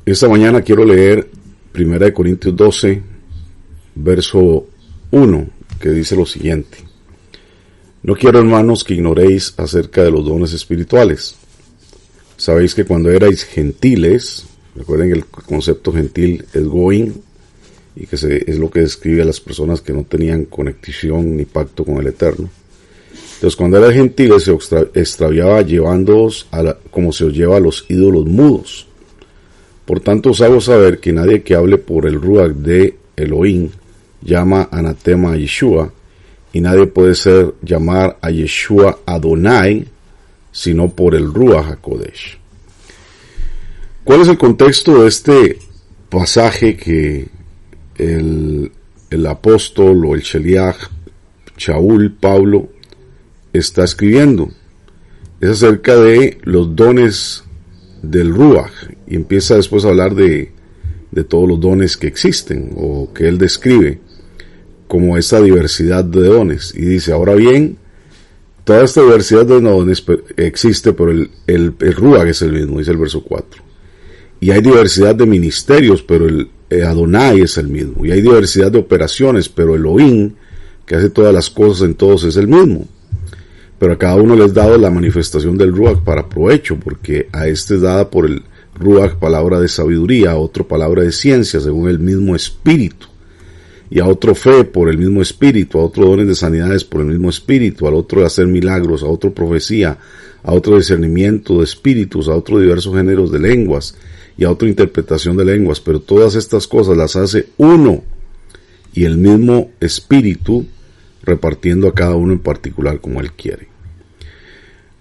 Esta mañana quiero leer 1 Corintios 12, verso 1, que dice lo siguiente: No quiero, hermanos, que ignoréis acerca de los dones espirituales. Sabéis que cuando erais gentiles, recuerden que el concepto gentil es goín, y que es lo que describe a las personas que no tenían conexión ni pacto con el Eterno. Entonces, cuando erais gentiles, se extraviaba llevándoos como se os lleva a los ídolos mudos. Por tanto, os hago saber que nadie que hable por el Ruach de Elohim llama anatema a Yeshua, y nadie puede llamar a Yeshua Adonai, sino por el Ruach HaKodesh. ¿Cuál es el contexto de este pasaje que el apóstol o el Sheliach, Shaul, Pablo, está escribiendo? Es acerca de los dones del Ruach, y empieza después a hablar de todos los dones que existen o que él describe como esa diversidad de dones, y dice: ahora bien, toda esta diversidad de dones existe, pero el Ruach es el mismo, dice el verso 4. Y hay diversidad de ministerios, pero el Adonai es el mismo. Y hay diversidad de operaciones, pero Elohim, que hace todas las cosas en todos, es el mismo. Pero a cada uno les es dado la manifestación del Ruach para provecho, porque a este es dada por el Ruach palabra de sabiduría, a otro palabra de ciencia, según el mismo Espíritu, y a otro fe por el mismo Espíritu, a otro dones de sanidades por el mismo Espíritu, al otro de hacer milagros, a otro profecía, a otro discernimiento de espíritus, a otro diversos géneros de lenguas, y a otra interpretación de lenguas. Pero todas estas cosas las hace uno y el mismo Espíritu, repartiendo a cada uno en particular como él quiere.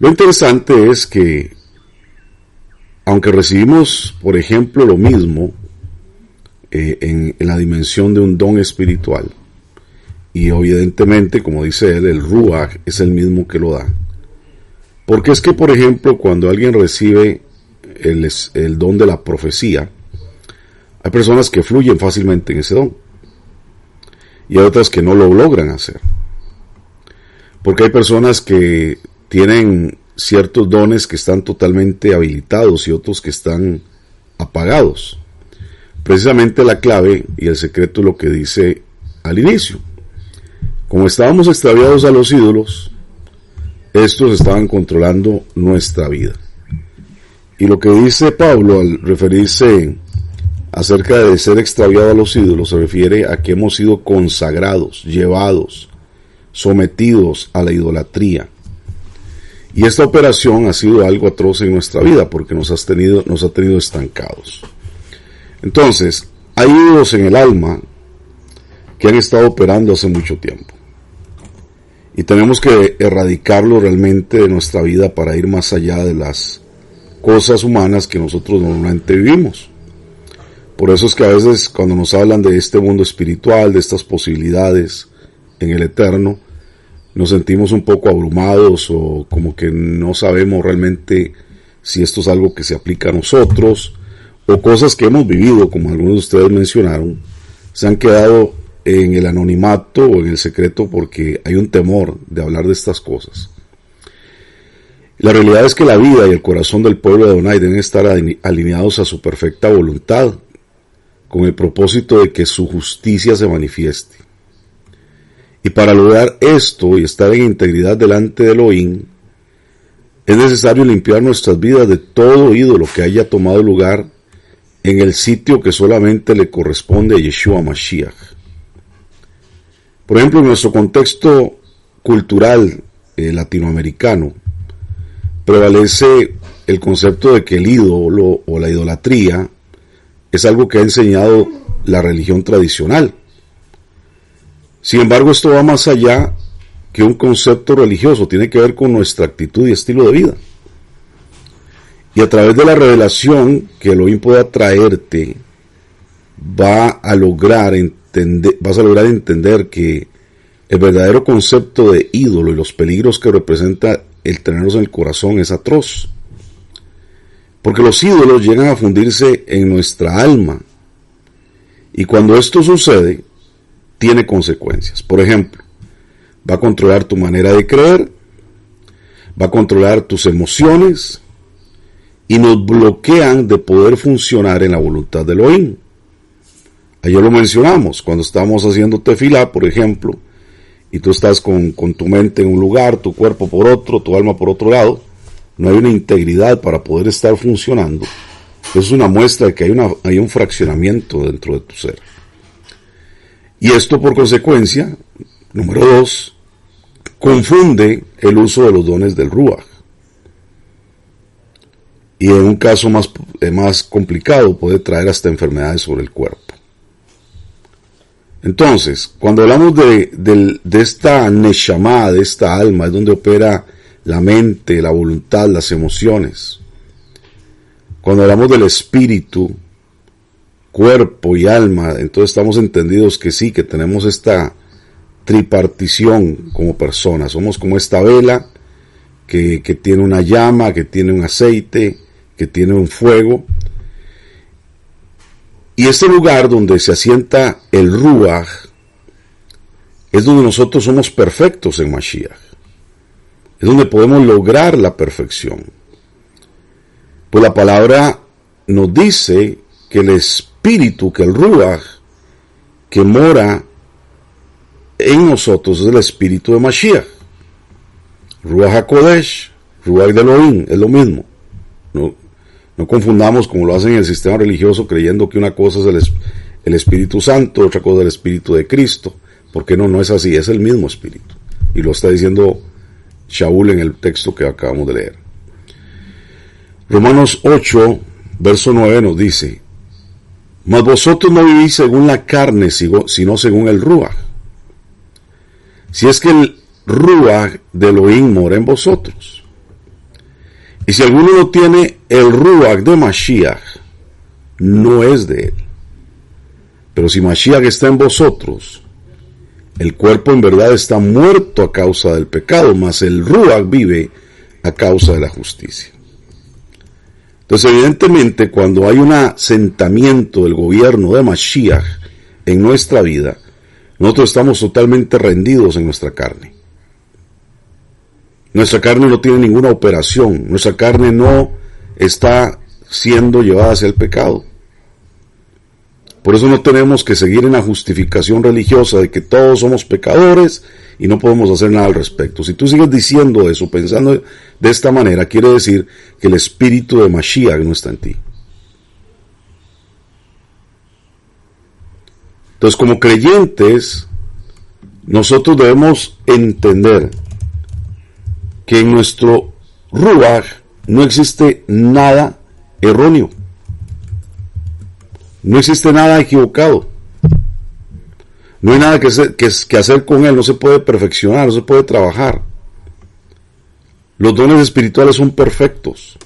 Lo interesante es que, aunque recibimos, por ejemplo, lo mismo en la dimensión de un don espiritual, y evidentemente, como dice él, el Ruach es el mismo que lo da, porque es que, por ejemplo, cuando alguien recibe el don de la profecía, hay personas que fluyen fácilmente en ese don, y hay otras que no lo logran hacer, porque hay personas que tienen ciertos dones que están totalmente habilitados y otros que están apagados. Precisamente la clave y el secreto es lo que dice al inicio: como estábamos extraviados a los ídolos, estos estaban controlando nuestra vida. Y lo que dice Pablo al referirse acerca de ser extraviado a los ídolos, se refiere a que hemos sido consagrados, llevados, sometidos a la idolatría. Y esta operación ha sido algo atroz en nuestra vida, porque nos ha tenido estancados. Entonces, hay ídolos en el alma que han estado operando hace mucho tiempo, y tenemos que erradicarlo realmente de nuestra vida para ir más allá de las cosas humanas que nosotros normalmente vivimos. Por eso es que a veces, cuando nos hablan de este mundo espiritual, de estas posibilidades en el eterno, nos sentimos un poco abrumados, o como que no sabemos realmente si esto es algo que se aplica a nosotros, o cosas que hemos vivido, como algunos de ustedes mencionaron, se han quedado en el anonimato o en el secreto porque hay un temor de hablar de estas cosas. La realidad es que la vida y el corazón del pueblo de Adonai deben estar alineados a su perfecta voluntad, con el propósito de que su justicia se manifieste. Y para lograr esto y estar en integridad delante de Elohim, es necesario limpiar nuestras vidas de todo ídolo que haya tomado lugar en el sitio que solamente le corresponde a Yeshua Mashiach. Por ejemplo, en nuestro contexto cultural latinoamericano, prevalece el concepto de que el ídolo o la idolatría es algo que ha enseñado la religión tradicional. Sin embargo, esto va más allá que un concepto religioso, tiene que ver con nuestra actitud y estilo de vida. Y a través de la revelación que Elohim pueda traerte, vas a lograr entender que el verdadero concepto de ídolo y los peligros que representa el tenerlos en el corazón es atroz. Porque los ídolos llegan a fundirse en nuestra alma, y cuando esto sucede, tiene consecuencias. Por ejemplo, va a controlar tu manera de creer, va a controlar tus emociones, y nos bloquean de poder funcionar en la voluntad de Elohim. Ayer lo mencionamos, cuando estamos haciendo tefilá, por ejemplo, y tú estás con tu mente en un lugar, tu cuerpo por otro, tu alma por otro lado, no hay una integridad para poder estar funcionando. Eso es una muestra de que hay un fraccionamiento dentro de tu ser. Y esto, por consecuencia, número 2, confunde el uso de los dones del Ruach. Y en un caso más complicado puede traer hasta enfermedades sobre el cuerpo. Entonces, cuando hablamos de esta neshama, de esta alma, es donde opera la mente, la voluntad, las emociones. Cuando hablamos del espíritu, cuerpo y alma, entonces estamos entendidos que sí, que tenemos esta tripartición como personas. Somos como esta vela que tiene una llama, que tiene un aceite, que tiene un fuego. Y este lugar donde se asienta el Ruach es donde nosotros somos perfectos en Mashiach. Es donde podemos lograr la perfección. Pues la palabra nos dice que el espíritu, que el Ruach, que mora en nosotros es el espíritu de Mashiach. Ruach HaKodesh, Ruach de Elohim, es lo mismo. No confundamos como lo hacen en el sistema religioso creyendo que una cosa es el Espíritu Santo, otra cosa es el Espíritu de Cristo, porque no es así, es el mismo Espíritu. Y lo está diciendo Shaul en el texto que acabamos de leer. Romanos 8, verso 9 nos dice: mas vosotros no vivís según la carne, sino según el Ruach. Si es que el Ruach de Elohim mora en vosotros. Y si alguno no tiene el Ruach de Mashiach, no es de él. Pero si Mashiach está en vosotros, el cuerpo en verdad está muerto a causa del pecado, mas el Ruach vive a causa de la justicia. Entonces, evidentemente, cuando hay un asentamiento del gobierno de Mashiach en nuestra vida, nosotros estamos totalmente rendidos en nuestra carne. Nuestra carne no tiene ninguna operación, nuestra carne no está siendo llevada hacia el pecado. Por eso no tenemos que seguir en la justificación religiosa de que todos somos pecadores y no podemos hacer nada al respecto. Si tú sigues diciendo eso, pensando de esta manera, quiere decir que el espíritu de Mashiach no está en ti. Entonces, como creyentes, nosotros debemos entender que en nuestro Ruach no existe nada erróneo. No existe nada equivocado. No hay nada que hacer con él, no se puede perfeccionar, no se puede trabajar. Los dones espirituales son perfectos.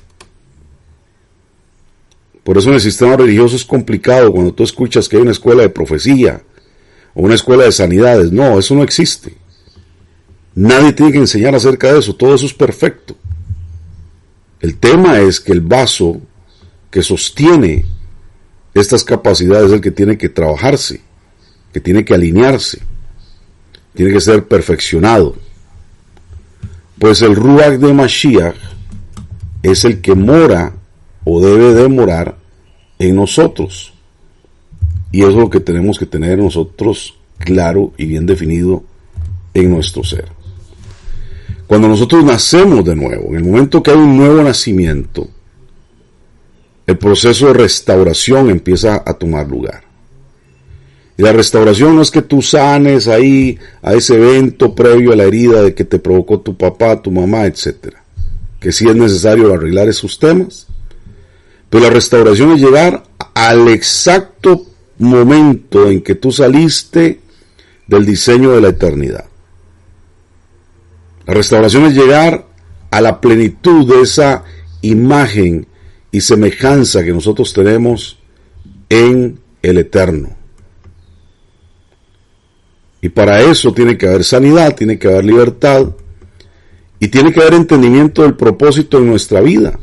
Por eso en el sistema religioso es complicado cuando tú escuchas que hay una escuela de profecía o una escuela de sanidades. No, eso no existe. Nadie tiene que enseñar acerca de eso, todo eso es perfecto. El tema es que el vaso que sostiene estas capacidades es el que tiene que trabajarse, que tiene que alinearse, tiene que ser perfeccionado. Pues el Ruach de Mashiach es el que mora o debe de morar en nosotros. Y eso es lo que tenemos que tener nosotros claro y bien definido en nuestro ser. Cuando nosotros nacemos de nuevo, en el momento que hay un nuevo nacimiento, el proceso de restauración empieza a tomar lugar. Y la restauración no es que tú sanes ahí a ese evento previo a la herida de que te provocó tu papá, tu mamá, etc. Que sí es necesario arreglar esos temas. Pero la restauración es llegar al exacto momento en que tú saliste del diseño de la eternidad. La restauración es llegar a la plenitud de esa imagen y semejanza que nosotros tenemos en el Eterno. Y para eso tiene que haber sanidad, tiene que haber libertad y tiene que haber entendimiento del propósito en nuestra vida.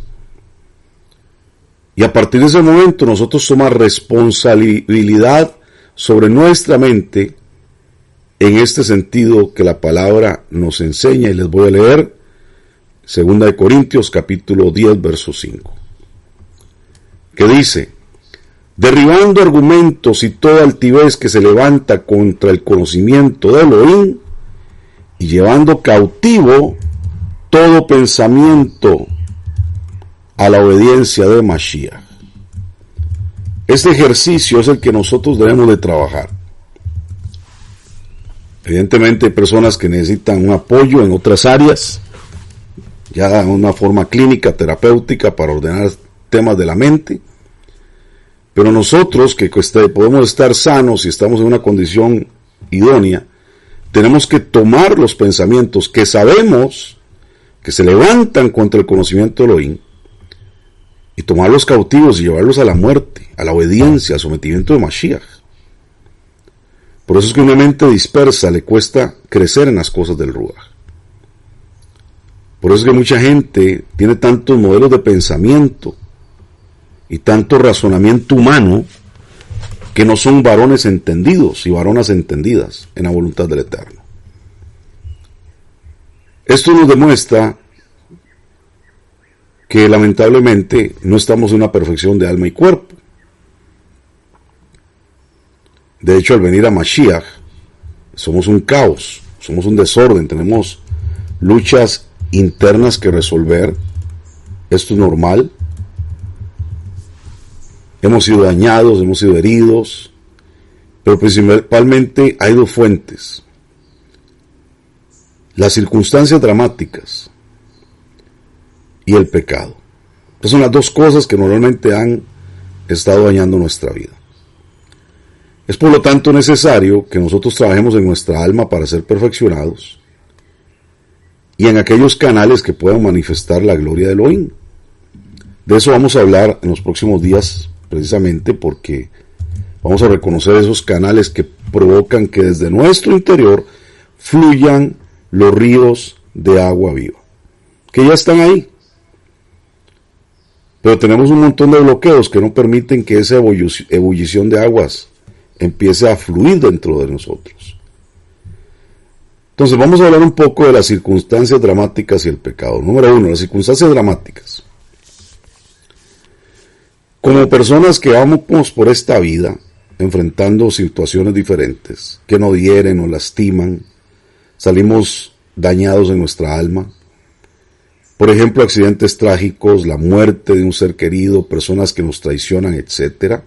Y a partir de ese momento nosotros tomamos responsabilidad sobre nuestra mente en este sentido que la palabra nos enseña, y les voy a leer 2 Corintios capítulo 10 verso 5. que dice: derribando argumentos y toda altivez que se levanta contra el conocimiento de Elohim, y llevando cautivo todo pensamiento a la obediencia de Mashiach. Este ejercicio es el que nosotros debemos de trabajar. Evidentemente hay personas que necesitan un apoyo en otras áreas, ya en una forma clínica, terapéutica, para ordenar temas de la mente. Pero nosotros, que podemos estar sanos y estamos en una condición idónea, tenemos que tomar los pensamientos que sabemos que se levantan contra el conocimiento de Elohim y tomarlos cautivos y llevarlos a la muerte, a la obediencia, al sometimiento de Mashiach. Por eso es que una mente dispersa le cuesta crecer en las cosas del Ruach. Por eso es que mucha gente tiene tantos modelos de pensamiento y tanto razonamiento humano que no son varones entendidos y varonas entendidas en la voluntad del Eterno. Esto nos demuestra que lamentablemente no estamos en una perfección de alma y cuerpo. De hecho, al venir a Mashiach, somos un caos, somos un desorden, tenemos luchas internas que resolver. Esto es normal. Hemos sido dañados, hemos sido heridos, pero principalmente hay dos fuentes: las circunstancias dramáticas y el pecado. Estas son las dos cosas que normalmente han estado dañando nuestra vida. Es por lo tanto necesario que nosotros trabajemos en nuestra alma para ser perfeccionados y en aquellos canales que puedan manifestar la gloria de Elohim. De eso vamos a hablar en los próximos días, precisamente porque vamos a reconocer esos canales que provocan que desde nuestro interior fluyan los ríos de agua viva, que ya están ahí. Pero tenemos un montón de bloqueos que no permiten que esa ebullición de aguas empiece a fluir dentro de nosotros. Entonces vamos a hablar un poco de las circunstancias dramáticas y el pecado. Número 1, las circunstancias dramáticas. Como personas que vamos por esta vida enfrentando situaciones diferentes, que nos hieren, nos lastiman, salimos dañados en nuestra alma. Por ejemplo, accidentes trágicos, la muerte de un ser querido, personas que nos traicionan, etc.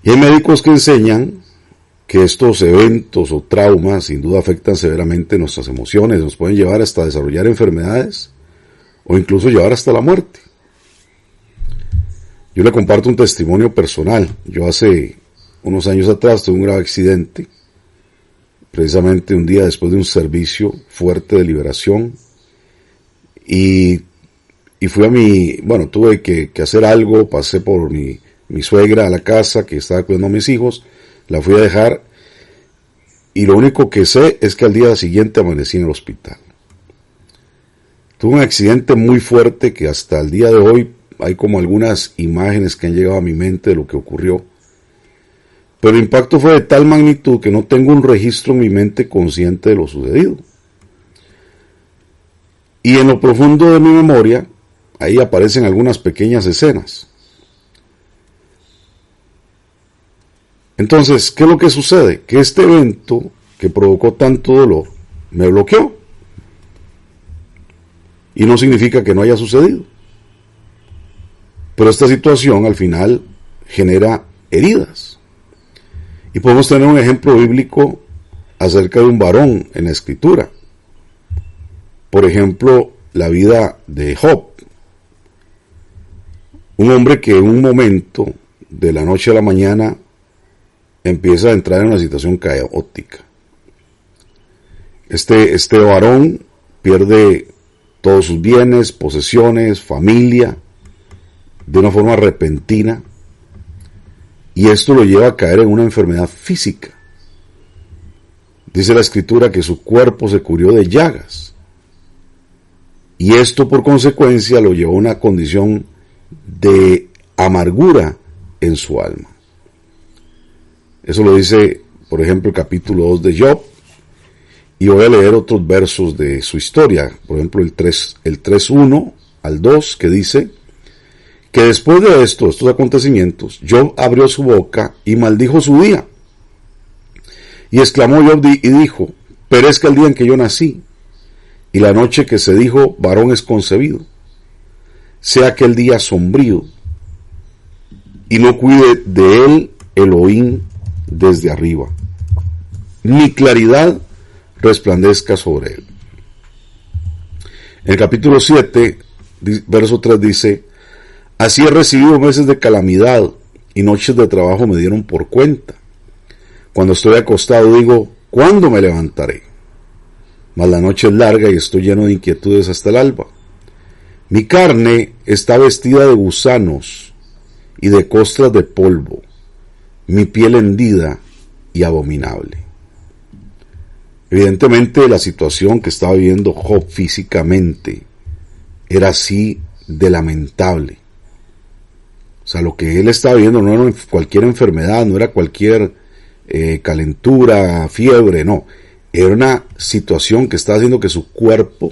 Y hay médicos que enseñan que estos eventos o traumas sin duda afectan severamente nuestras emociones, nos pueden llevar hasta desarrollar enfermedades o incluso llevar hasta la muerte. Yo le comparto un testimonio personal. Yo hace unos años atrás tuve un grave accidente, precisamente un día después de un servicio fuerte de liberación, y fui tuve que hacer algo, pasé por mi suegra a la casa que estaba cuidando a mis hijos, la fui a dejar, y lo único que sé es que al día siguiente amanecí en el hospital. Tuve un accidente muy fuerte que hasta el día de hoy hay como algunas imágenes que han llegado a mi mente de lo que ocurrió. Pero el impacto fue de tal magnitud que no tengo un registro en mi mente consciente de lo sucedido. Y en lo profundo de mi memoria, ahí aparecen algunas pequeñas escenas. Entonces, ¿qué es lo que sucede? Que este evento que provocó tanto dolor me bloqueó. Y no significa que no haya sucedido. Pero esta situación al final genera heridas. Y podemos tener un ejemplo bíblico acerca de un varón en la Escritura. Por ejemplo, la vida de Job. Un hombre que en un momento, de la noche a la mañana, empieza a entrar en una situación caótica. Este varón pierde todos sus bienes, posesiones, familia, de una forma repentina, y esto lo lleva a caer en una enfermedad física. Dice la Escritura que su cuerpo se cubrió de llagas, y esto por consecuencia lo llevó a una condición de amargura en su alma. Eso lo dice, por ejemplo, el capítulo 2 de Job, y voy a leer otros versos de su historia, por ejemplo el 3:1 al 2, que dice que después de estos acontecimientos, Job abrió su boca y maldijo su día. Y exclamó Job y dijo, perezca el día en que yo nací, y la noche que se dijo, varón es concebido. Sea aquel día sombrío, y no cuide de él Elohim desde arriba, ni claridad resplandezca sobre él. En el capítulo 7, verso 3 dice, así he recibido meses de calamidad y noches de trabajo me dieron por cuenta. Cuando estoy acostado digo, ¿cuándo me levantaré? Mas la noche es larga y estoy lleno de inquietudes hasta el alba. Mi carne está vestida de gusanos y de costras de polvo, mi piel hendida y abominable. Evidentemente la situación que estaba viviendo Job físicamente era así de lamentable. O sea, lo que él estaba viviendo no era cualquier enfermedad, no era cualquier calentura, fiebre, no. Era una situación que estaba haciendo que su cuerpo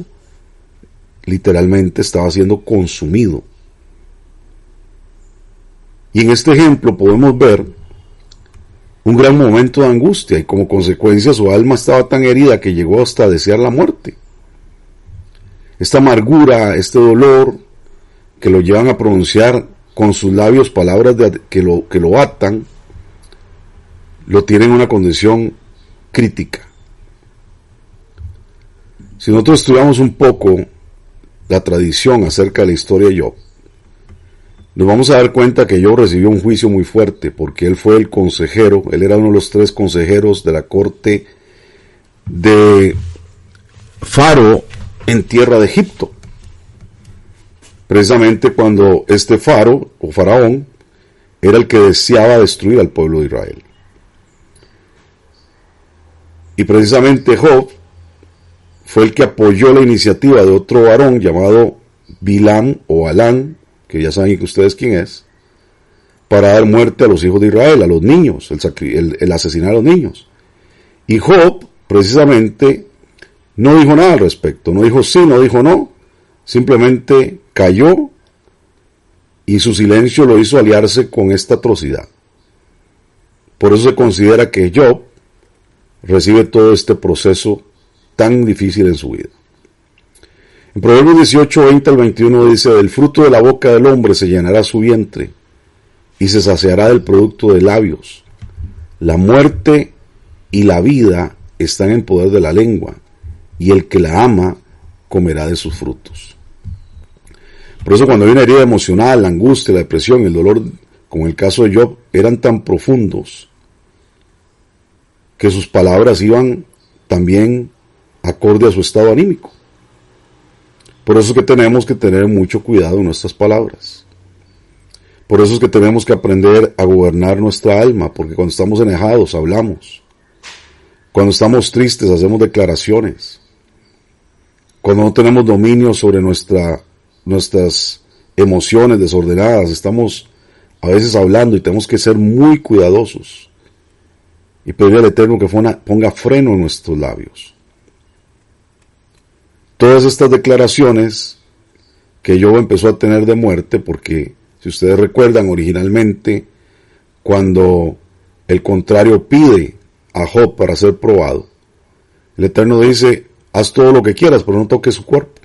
literalmente estaba siendo consumido. Y en este ejemplo podemos ver un gran momento de angustia y como consecuencia su alma estaba tan herida que llegó hasta desear la muerte. Esta amargura, este dolor que lo llevan a pronunciar con sus labios palabras que lo atan, lo tiene en una condición crítica. Si nosotros estudiamos un poco la tradición acerca de la historia de Job, nos vamos a dar cuenta que Job recibió un juicio muy fuerte porque él fue el consejero, él era uno de los 3 consejeros de la corte de Faro en tierra de Egipto. Precisamente cuando este Faro o faraón era el que deseaba destruir al pueblo de Israel. Y precisamente Job fue el que apoyó la iniciativa de otro varón llamado Bilam o Balán, que ya saben que ustedes quién es, para dar muerte a los hijos de Israel, a los niños, el asesinar a los niños. Y Job, precisamente, no dijo nada al respecto, no dijo sí, no dijo no, simplemente cayó y su silencio lo hizo aliarse con esta atrocidad. Por eso se considera que Job recibe todo este proceso tan difícil en su vida. En Proverbios 18, 20 al 21 dice, del fruto de la boca del hombre se llenará su vientre, y se saciará del producto de labios. La muerte y la vida están en poder de la lengua, y el que la ama comerá de sus frutos. Por eso cuando hay una herida emocional, la angustia, la depresión, el dolor, como en el caso de Job, eran tan profundos, que sus palabras iban también acorde a su estado anímico. Por eso es que tenemos que tener mucho cuidado en nuestras palabras. Por eso es que tenemos que aprender a gobernar nuestra alma, porque cuando estamos enojados hablamos. Cuando estamos tristes hacemos declaraciones. Cuando no tenemos dominio sobre nuestras emociones desordenadas, estamos a veces hablando y tenemos que ser muy cuidadosos. Y pedirle al Eterno que ponga freno en nuestros labios. Todas estas declaraciones que Job empezó a tener de muerte, porque si ustedes recuerdan originalmente, cuando el contrario pide a Job para ser probado, el Eterno dice, haz todo lo que quieras, pero no toques su cuerpo,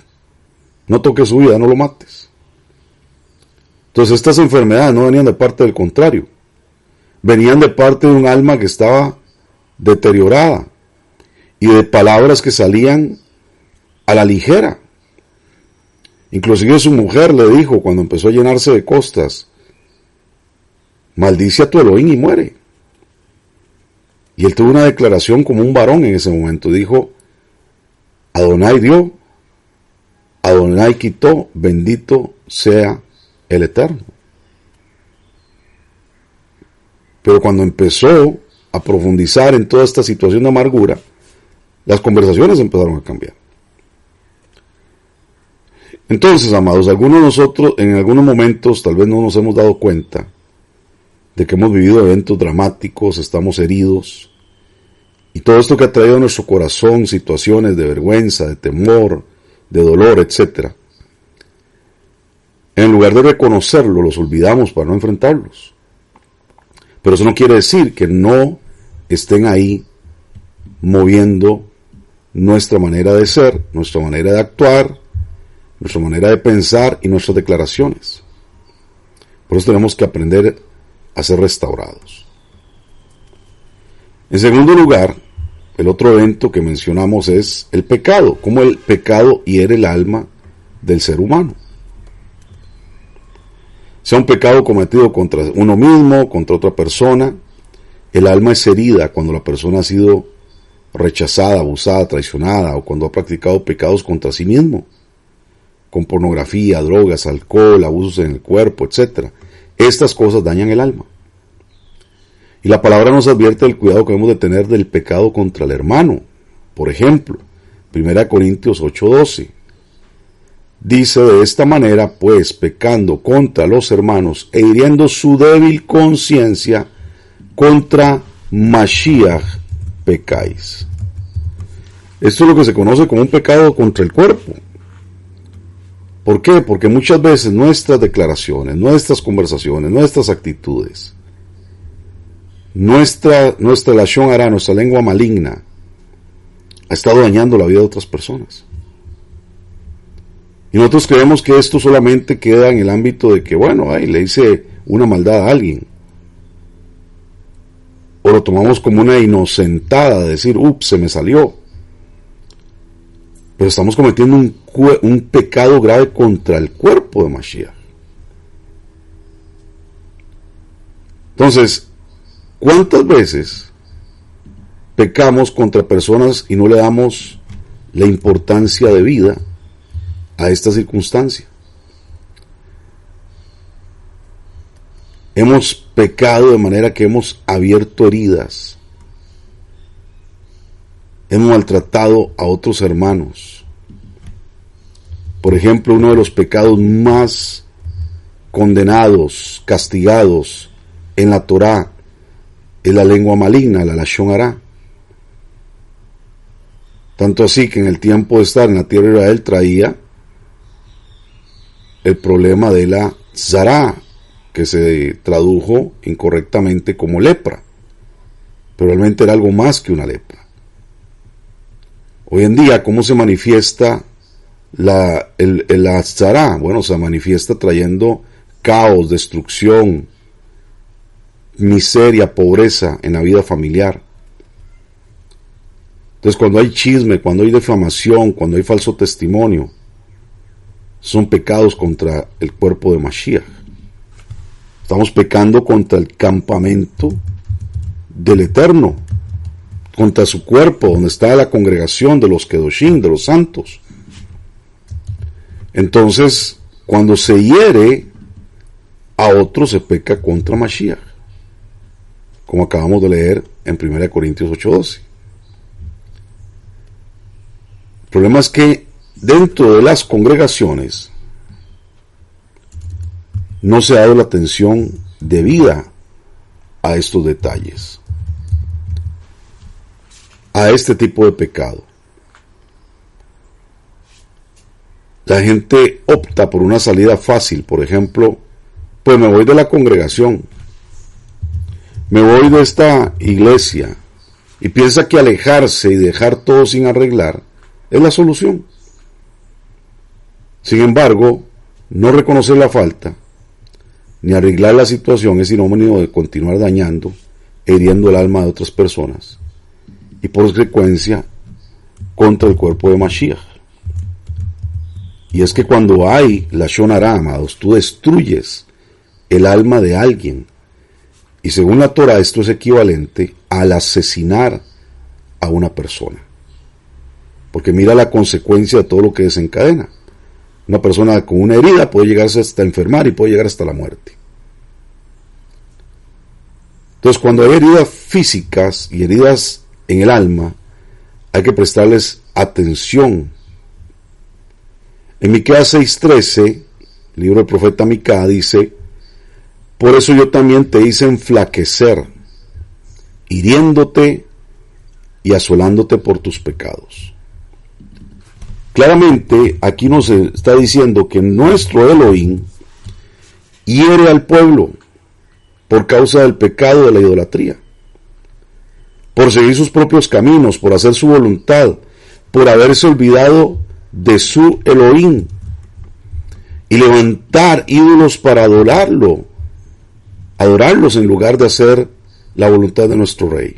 no toques su vida, no lo mates. Entonces estas enfermedades no venían de parte del contrario, venían de parte de un alma que estaba deteriorada y de palabras que salían a la ligera. Inclusive su mujer le dijo cuando empezó a llenarse de costras, maldice a tu Elohim y muere. Y él tuvo una declaración como un varón en ese momento, dijo, Adonai dio, Adonai quitó, bendito sea el Eterno. Pero cuando empezó a profundizar en toda esta situación de amargura, las conversaciones empezaron a cambiar. Entonces, amados, algunos de nosotros en algunos momentos tal vez no nos hemos dado cuenta de que hemos vivido eventos dramáticos, estamos heridos, y todo esto que ha traído a nuestro corazón situaciones de vergüenza, de temor, de dolor, etc. En lugar de reconocerlo, los olvidamos para no enfrentarlos. Pero eso no quiere decir que no estén ahí moviendo nuestra manera de ser, nuestra manera de actuar, nuestra manera de pensar y nuestras declaraciones. Por eso tenemos que aprender a ser restaurados. En segundo lugar, el otro evento que mencionamos es el pecado, cómo el pecado hiere el alma del ser humano. Sea un pecado cometido contra uno mismo, contra otra persona, el alma es herida cuando la persona ha sido rechazada, abusada, traicionada, o cuando ha practicado pecados contra sí mismo, con pornografía, drogas, alcohol, abusos en el cuerpo, etc. Estas cosas dañan el alma. Y la palabra nos advierte del cuidado que debemos de tener del pecado contra el hermano. Por ejemplo, 1 Corintios 8:12. Dice de esta manera, pues, pecando contra los hermanos e hiriendo su débil conciencia, contra Mashiach pecáis. Esto es lo que se conoce como un pecado contra el cuerpo. ¿Por qué? Porque muchas veces nuestras declaraciones, nuestras conversaciones, nuestras actitudes, nuestra lashon hara, nuestra lengua maligna, ha estado dañando la vida de otras personas. Y nosotros creemos que esto solamente queda en el ámbito de que, bueno, le hice una maldad a alguien. O lo tomamos como una inocentada de decir, ups, se me salió. Pero estamos cometiendo un pecado grave contra el cuerpo de Mashiach. Entonces, ¿cuántas veces pecamos contra personas y no le damos la importancia de vida a esta circunstancia? Hemos pecado de manera que hemos abierto heridas, hemos maltratado a otros hermanos. Por ejemplo, uno de los pecados más condenados, castigados en la Torá es la lengua maligna, la lashon hara. Tanto así que en el tiempo de estar en la tierra de Israel traía el problema de la zará, que se tradujo incorrectamente como lepra, pero realmente era algo más que una lepra. Hoy en día, ¿cómo se manifiesta la zará? Bueno, se manifiesta trayendo caos, destrucción, miseria, pobreza en la vida familiar. Entonces, cuando hay chisme, cuando hay difamación, cuando hay falso testimonio, son pecados contra el cuerpo de Mashiach. Estamos pecando contra el campamento del Eterno, contra su cuerpo, donde está la congregación de los Kedoshim, de los santos. Entonces, cuando se hiere a otro, se peca contra Mashiach, como acabamos de leer en 1 Corintios 8:12. El problema es que dentro de las congregaciones no se ha dado la atención debida a estos detalles, a este tipo de pecado. La gente opta por una salida fácil, por ejemplo, pues me voy de la congregación, me voy de esta iglesia, y piensa que alejarse y dejar todo sin arreglar es la solución. Sin embargo, no reconocer la falta ni arreglar la situación es sinónimo de continuar dañando, hiriendo el alma de otras personas y por consecuencia contra el cuerpo de Mashiach. Y es que cuando hay lashon hara, amados, tú destruyes el alma de alguien, y según la Torah esto es equivalente al asesinar a una persona, porque mira la consecuencia de todo lo que desencadena. Una persona con una herida puede llegarse hasta enfermar y puede llegar hasta la muerte. Entonces, cuando hay heridas físicas y heridas en el alma, hay que prestarles atención. En Miqueas 6:13, libro del profeta Mica, dice: por eso yo también te hice enflaquecer, hiriéndote y asolándote por tus pecados. Claramente, aquí nos está diciendo que nuestro Elohim hiere al pueblo por causa del pecado de la idolatría, por seguir sus propios caminos, por hacer su voluntad, por haberse olvidado de su Elohim y levantar ídolos para adorarlos en lugar de hacer la voluntad de nuestro Rey.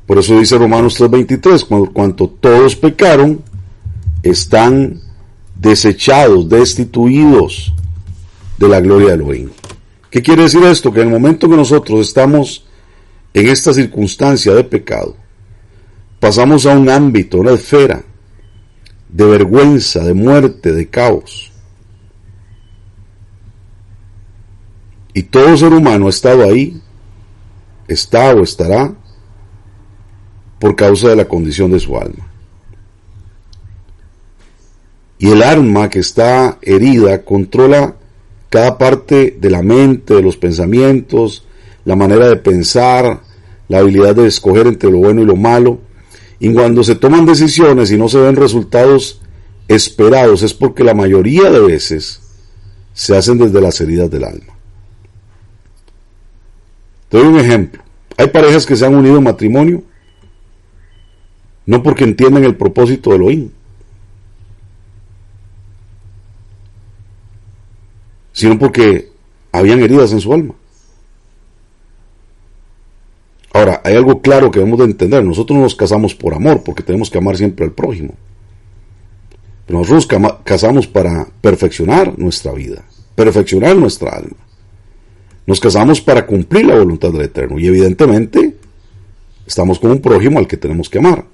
Por eso dice Romanos 3:23, cuanto todos pecaron, están desechados, destituidos de la gloria de Elohim. ¿Qué quiere decir esto? Que en el momento que nosotros estamos en esta circunstancia de pecado, pasamos a un ámbito, una esfera de vergüenza, de muerte, de caos. Y todo ser humano ha estado ahí, está o estará, por causa de la condición de su alma. Y el alma que está herida controla cada parte de la mente, de los pensamientos, la manera de pensar, la habilidad de escoger entre lo bueno y lo malo. Y cuando se toman decisiones y no se ven resultados esperados, es porque la mayoría de veces se hacen desde las heridas del alma. Te doy un ejemplo. Hay parejas que se han unido en matrimonio no porque entiendan el propósito de Elohim, sino porque habían heridas en su alma. Ahora, hay algo claro que debemos de entender. Nosotros no nos casamos por amor, porque tenemos que amar siempre al prójimo. Pero nosotros nos casamos para perfeccionar nuestra vida, perfeccionar nuestra alma. Nos casamos para cumplir la voluntad del Eterno. Y evidentemente, estamos con un prójimo al que tenemos que amar.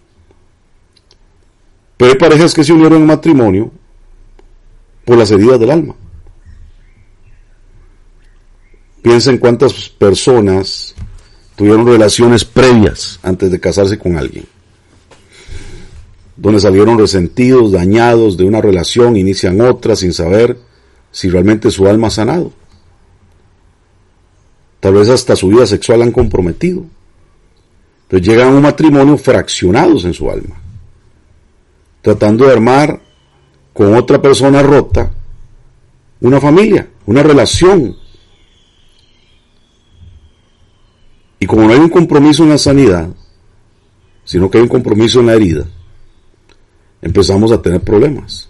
Pero hay parejas que se unieron en matrimonio por las heridas del alma. Piensa en cuántas personas tuvieron relaciones previas antes de casarse con alguien, donde salieron resentidos, dañados de una relación, inician otra sin saber si realmente su alma ha sanado. Tal vez hasta su vida sexual han comprometido. Entonces llegan a un matrimonio fraccionados en su alma, tratando de armar con otra persona rota una familia, una relación. Y como no hay un compromiso en la sanidad, sino que hay un compromiso en la herida, empezamos a tener problemas.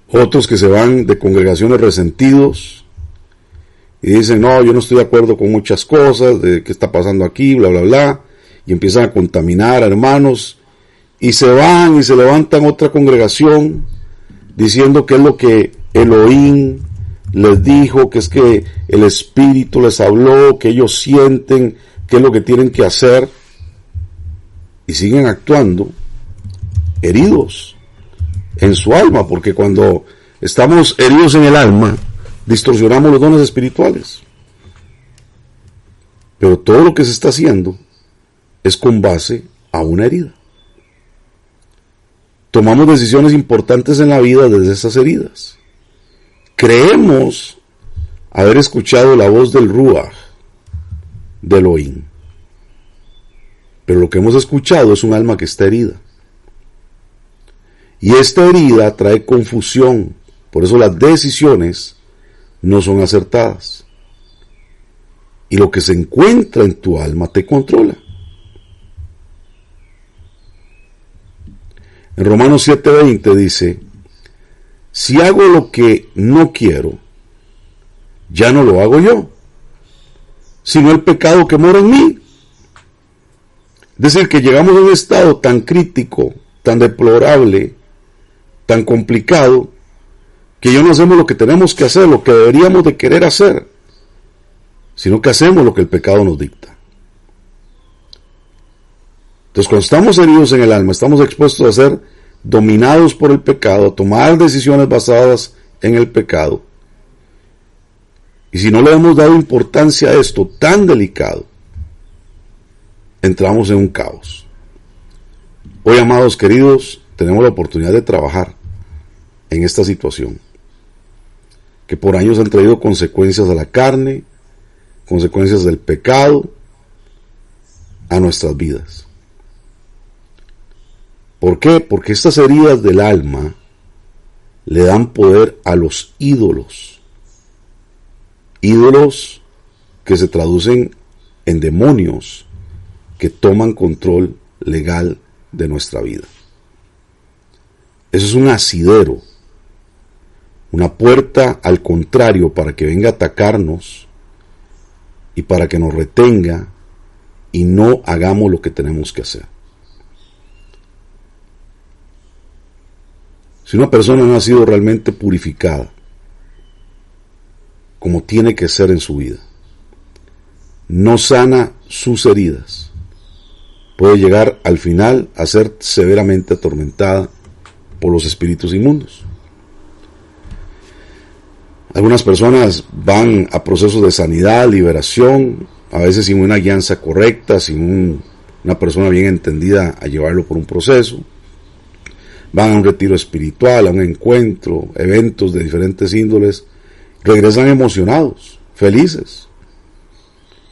Otros que se van de congregaciones resentidos y dicen, no, yo no estoy de acuerdo con muchas cosas, de qué está pasando aquí, bla, bla, bla, y empiezan a contaminar a hermanos, y se van y se levantan otra congregación diciendo que es lo que Elohim les dijo, que es que el Espíritu les habló, que ellos sienten, que es lo que tienen que hacer, y siguen actuando heridos en su alma, porque cuando estamos heridos en el alma, distorsionamos los dones espirituales. Pero todo lo que se está haciendo es con base a una herida. Tomamos decisiones importantes en la vida desde esas heridas. Creemos haber escuchado la voz del Ruach, de Elohim. Pero lo que hemos escuchado es un alma que está herida. Y esta herida trae confusión. Por eso las decisiones no son acertadas. Y lo que se encuentra en tu alma te controla. En Romanos 7:20 dice, si hago lo que no quiero, ya no lo hago yo, sino el pecado que mora en mí. Es decir, que llegamos a un estado tan crítico, tan deplorable, tan complicado, que ya no hacemos lo que tenemos que hacer, lo que deberíamos de querer hacer, sino que hacemos lo que el pecado nos dicta. Entonces, cuando estamos heridos en el alma, estamos expuestos a ser dominados por el pecado, a tomar decisiones basadas en el pecado. Y si no le hemos dado importancia a esto tan delicado, entramos en un caos. Hoy, amados queridos, tenemos la oportunidad de trabajar en esta situación, que por años han traído consecuencias a la carne, consecuencias del pecado a nuestras vidas. ¿Por qué? Porque estas heridas del alma le dan poder a los ídolos. Ídolos que se traducen en demonios que toman control legal de nuestra vida. Eso es un asidero, una puerta al contrario para que venga a atacarnos y para que nos retenga y no hagamos lo que tenemos que hacer. Si una persona no ha sido realmente purificada, como tiene que ser en su vida, no sana sus heridas, puede llegar al final a ser severamente atormentada por los espíritus inmundos. Algunas personas van a procesos de sanidad, liberación, a veces sin una guianza correcta, sin una persona bien entendida a llevarlo por un proceso. Van a un retiro espiritual, a un encuentro, eventos de diferentes índoles, regresan emocionados, felices,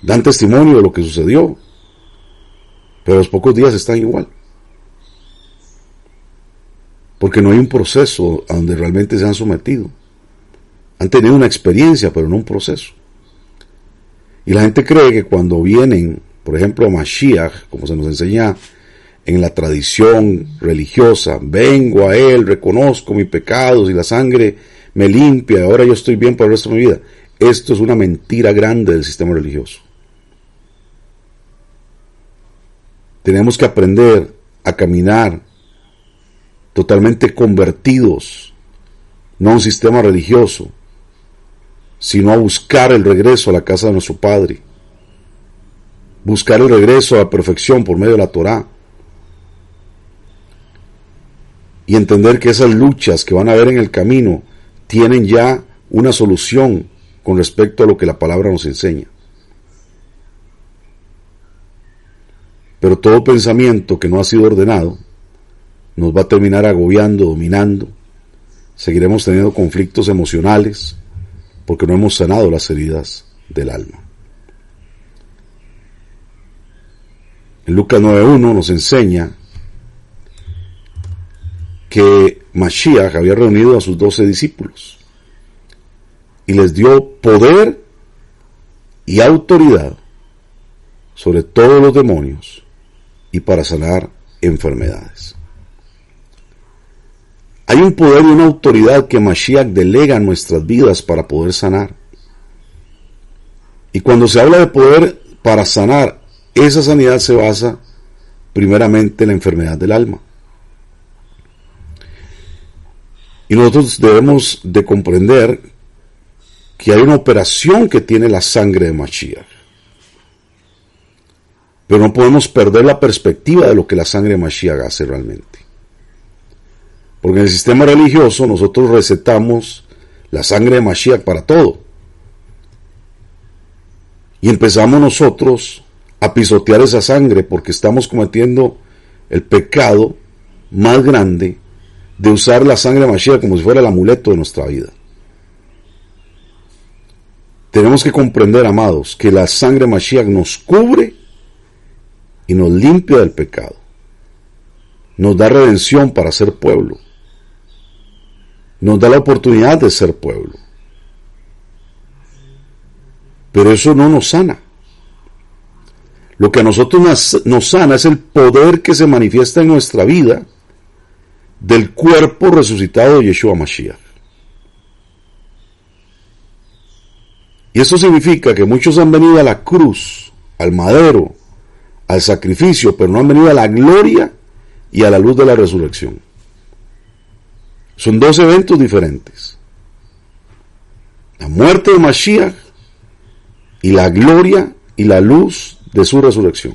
dan testimonio de lo que sucedió, pero a los pocos días están igual, porque no hay un proceso a donde realmente se han sometido. Han tenido una experiencia, pero no un proceso. Y la gente cree que cuando vienen, por ejemplo, a Mashiach, como se nos enseña en la tradición religiosa, vengo a Él, reconozco mis pecados y la sangre me limpia, y ahora yo estoy bien para el resto de mi vida. Esto es una mentira grande del sistema religioso. Tenemos que aprender a caminar totalmente convertidos, no a un sistema religioso, sino a buscar el regreso a la casa de nuestro Padre, buscar el regreso a la perfección por medio de la Torá, y entender que esas luchas que van a haber en el camino tienen ya una solución con respecto a lo que la palabra nos enseña. Pero todo pensamiento que no ha sido ordenado nos va a terminar agobiando, dominando. Seguiremos teniendo conflictos emocionales porque no hemos sanado las heridas del alma. En Lucas 9:1 nos enseña que Mashiach había reunido a sus 12 discípulos y les dio poder y autoridad sobre todos los demonios y para sanar enfermedades. Hay un poder y una autoridad que Mashiach delega en nuestras vidas para poder sanar. Y cuando se habla de poder para sanar, esa sanidad se basa primeramente en la enfermedad del alma. Y nosotros debemos de comprender que hay una operación que tiene la sangre de Mashiach. Pero no podemos perder la perspectiva de lo que la sangre de Mashiach hace realmente. Porque en el sistema religioso nosotros recetamos la sangre de Mashiach para todo. Y empezamos nosotros a pisotear esa sangre porque estamos cometiendo el pecado más grande de usar la sangre de Mashiach como si fuera el amuleto de nuestra vida. Tenemos que comprender, amados, que la sangre de Mashiach nos cubre y nos limpia del pecado. Nos da redención para ser pueblo. Nos da la oportunidad de ser pueblo. Pero eso no nos sana. Lo que a nosotros nos sana es el poder que se manifiesta en nuestra vida del cuerpo resucitado de Yeshua Mashiach. Y eso significa que muchos han venido a la cruz, al madero, al sacrificio, pero no han venido a la gloria y a la luz de la resurrección. Son dos eventos diferentes. La muerte de Mashiach y la gloria y la luz de su resurrección.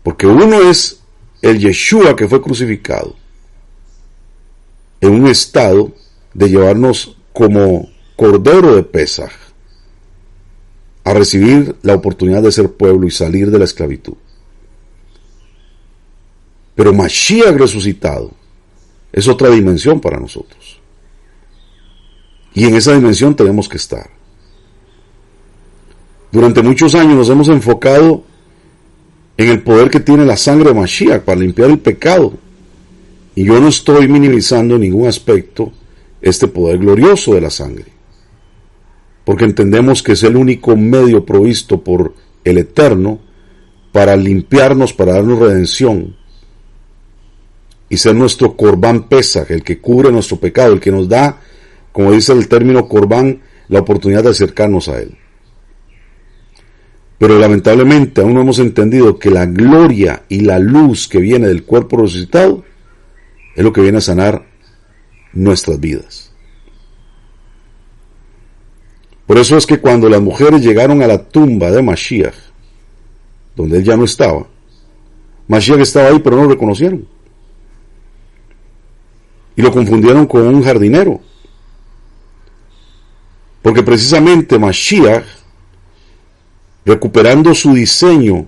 Porque uno es el Yeshua que fue crucificado en un estado de llevarnos como cordero de Pesaj a recibir la oportunidad de ser pueblo y salir de la esclavitud. Pero Mashiach resucitado es otra dimensión para nosotros. Y en esa dimensión tenemos que estar. Durante muchos años nos hemos enfocado en el poder que tiene la sangre de Mashiach para limpiar el pecado Y yo no estoy minimizando en ningún aspecto este poder glorioso de la sangre, porque entendemos que es el único medio provisto por el Eterno para limpiarnos, para darnos redención y ser nuestro Corbán Pesaj, el que cubre nuestro pecado, el que nos da, como dice el término Corbán, la oportunidad de acercarnos a Él. Pero lamentablemente aún no hemos entendido que la gloria y la luz que viene del cuerpo resucitado es lo que viene a sanar nuestras vidas. Por eso es que cuando las mujeres llegaron a la tumba de Mashiach, donde él ya no estaba, Mashiach estaba ahí pero no lo reconocieron. Y lo confundieron con un jardinero. Porque precisamente Mashiach, recuperando su diseño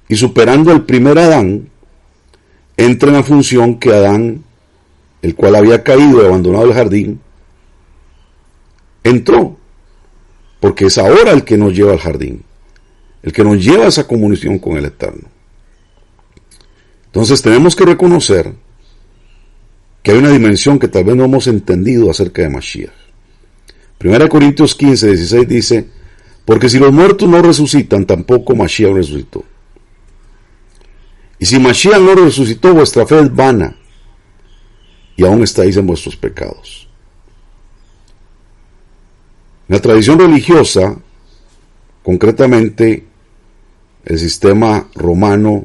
y superando al primer Adán, entra en la función que Adán, el cual había caído y abandonado el jardín, entró, porque es ahora el que nos lleva al jardín, el que nos lleva a esa comunión con el Eterno. Entonces tenemos que reconocer que hay una dimensión que tal vez no hemos entendido acerca de Mashiach. 1 Corintios 15, 16 dice, porque si los muertos no resucitan, tampoco Mashiach resucitó. Y si Mashiach no resucitó, vuestra fe es vana, y aún estáis en vuestros pecados. En la tradición religiosa, concretamente el sistema romano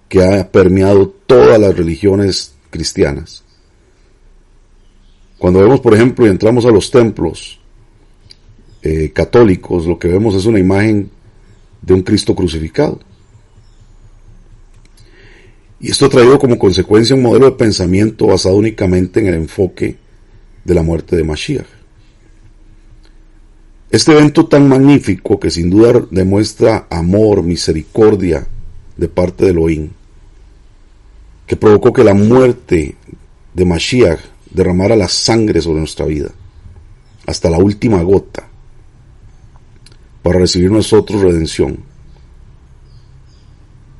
que ha permeado todas las religiones cristianas, cuando vemos, por ejemplo, y entramos a los templos católicos, lo que vemos es una imagen de un Cristo crucificado. Y esto ha traído como consecuencia un modelo de pensamiento basado únicamente en el enfoque de la muerte de Mashiach. Este evento tan magnífico que sin duda demuestra amor, misericordia de parte de Elohim, que provocó que la muerte de Mashiach derramara la sangre sobre nuestra vida, hasta la última gota, para recibir nosotros redención.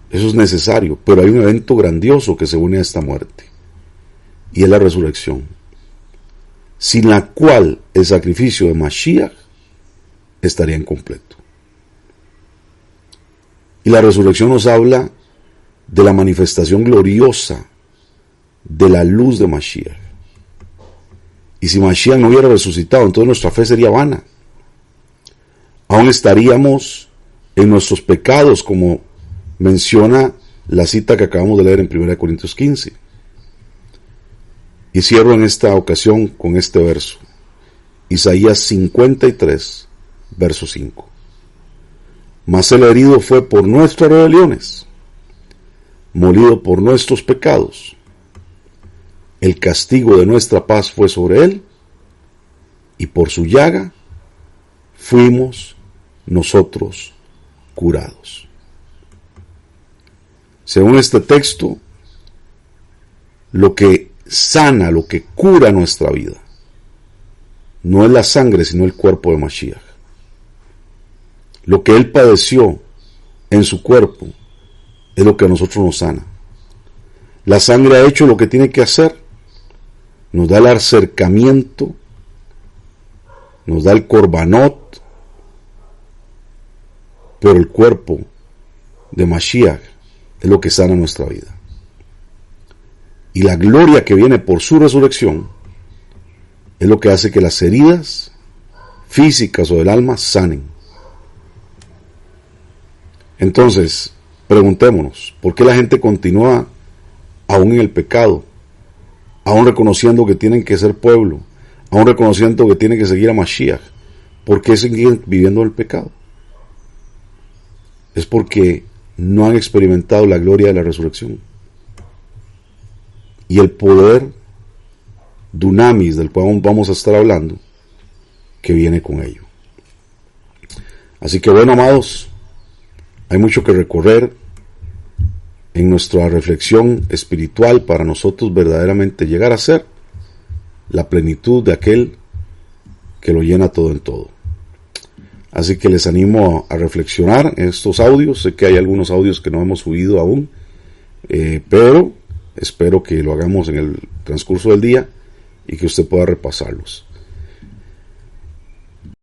Eso es necesario, pero hay un evento grandioso que se une a esta muerte, y es la resurrección, sin la cual el sacrificio de Mashiach estaría incompleto. Y la resurrección nos habla de la manifestación gloriosa de la luz de Mashiach. Y si Mashiach no hubiera resucitado, entonces nuestra fe sería vana. Aún estaríamos en nuestros pecados, como menciona la cita que acabamos de leer en 1 Corintios 15. Y cierro en esta ocasión con este verso. Isaías 53, verso 5. Mas el herido fue por nuestras rebeliones, molido por nuestros pecados. El castigo de nuestra paz fue sobre él, y por su llaga fuimos nosotros curados. Según este texto, lo que sana, lo que cura nuestra vida, no es la sangre, sino el cuerpo de Mashiach. Lo que él padeció en su cuerpo es lo que a nosotros nos sana. La sangre ha hecho lo que tiene que hacer, nos da el acercamiento, nos da el corbanot, pero el cuerpo de Mashiach es lo que sana nuestra vida. Y la gloria que viene por su resurrección es lo que hace que las heridas físicas o del alma sanen. Entonces, preguntémonos, ¿por qué la gente continúa aún en el pecado? Aún reconociendo que tienen que ser pueblo, aún reconociendo que tienen que seguir a Mashiach. ¿Por qué siguen viviendo el pecado? Es porque no han experimentado la gloria de la resurrección y el poder dunamis del cual vamos a estar hablando, que viene con ello. Así que bueno, amados, hay mucho que recorrer en nuestra reflexión espiritual para nosotros verdaderamente llegar a ser la plenitud de aquel que lo llena todo en todo. Así que les animo a reflexionar en estos audios. Sé que hay algunos audios que no hemos subido aún, pero Espero que lo hagamos en el transcurso del día y que usted pueda repasarlos.